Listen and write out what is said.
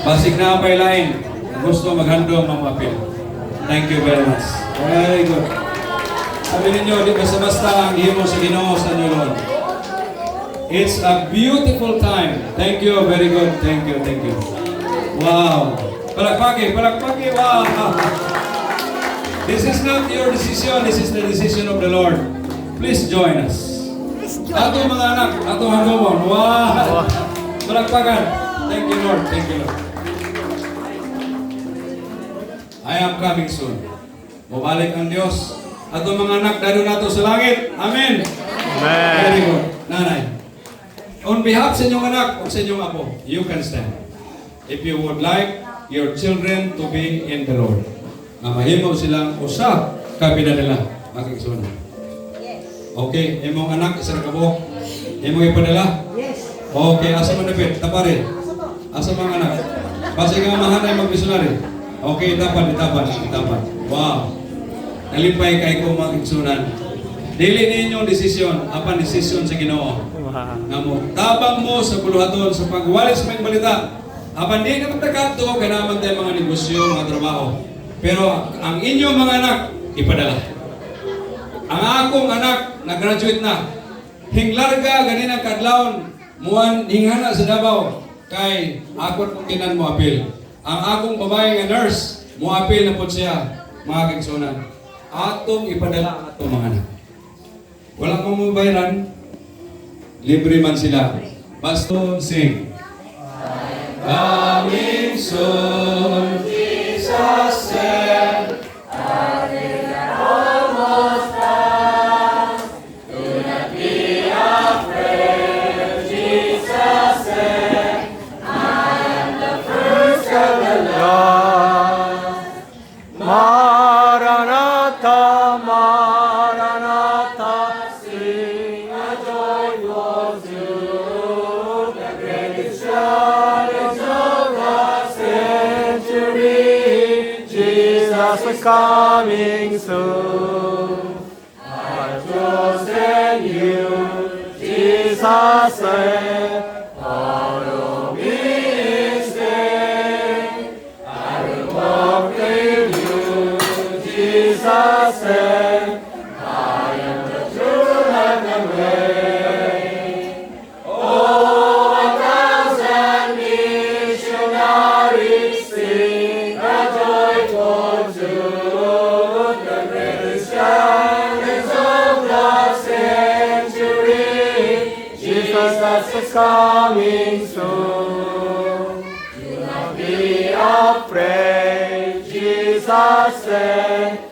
Basig na pay lain. Gusto maghandom ang apil. Thank you very much. Very good. Sabi ninyo, di basta-basta ang himo sa Ginoo sa inyo, Lord. It's a beautiful time. Thank you, very good. Thank you, thank you. Wow. Palakpaki, wow. This is not your decision, this is the decision of the Lord. Please join us. Ato mga anak, ato handumon. Wow. Palakpakan. Thank you, Lord. Thank you, Lord. I am coming soon. Mabalik ang Diyos. Ato mga anak, daro nato sa langit. Amen. Amen. Very good. Nanay. On behalf sa inyong anak o sa inyong apo, you can stand. If you would like your children to be in the Lord. Na mahimaw silang usa kabila nila. Aking sunod. Okay, imong anak, isang kabuk. Imong ipadala? Yes. Okay, asa mo napit? Tapari. Asa mga anak? Basi nga mahanay mag-missionary. Okay, itapan. Wow. Nalipay kay ko mga igsunan. Dili ninyong desisyon, apan desisyon sa Ginoo. Nga mo, tabang mo sa buluhaton sa pagwalis ng balita. Apan di naman tagato, kaya naman tayo mga negosyo, mga trabaho. Pero ang inyong mga anak, ipadala. Ang akong anak, nag-graduate na. Hinglarga, ganin ang kadlawon, muwan, hingana sa Davao. Kay akon kung kinan mo apil. Ang akong babae nga nurse, mo apil na po siya, mga kagsunan. Atong ipadala ang atong mga anak. Wala kong mabayaran, libre man sila. Basta sing. Coming soon, Jesus said, almost done. Do not be afraid, Jesus said, I am the first of the Lord. Maranatha, Maranatha, sing a joyful tune. The greatest challenge of the century, Jesus is coming soon. I've chosen you, Jesus said, follow me instead. I will walk with you, Jesus said, I am the truth and the way. Oh, 1,000 missionaries sing a joyful tune. The greatest challenge of the century, Jesus is coming soon. Do not be afraid, Jesus said,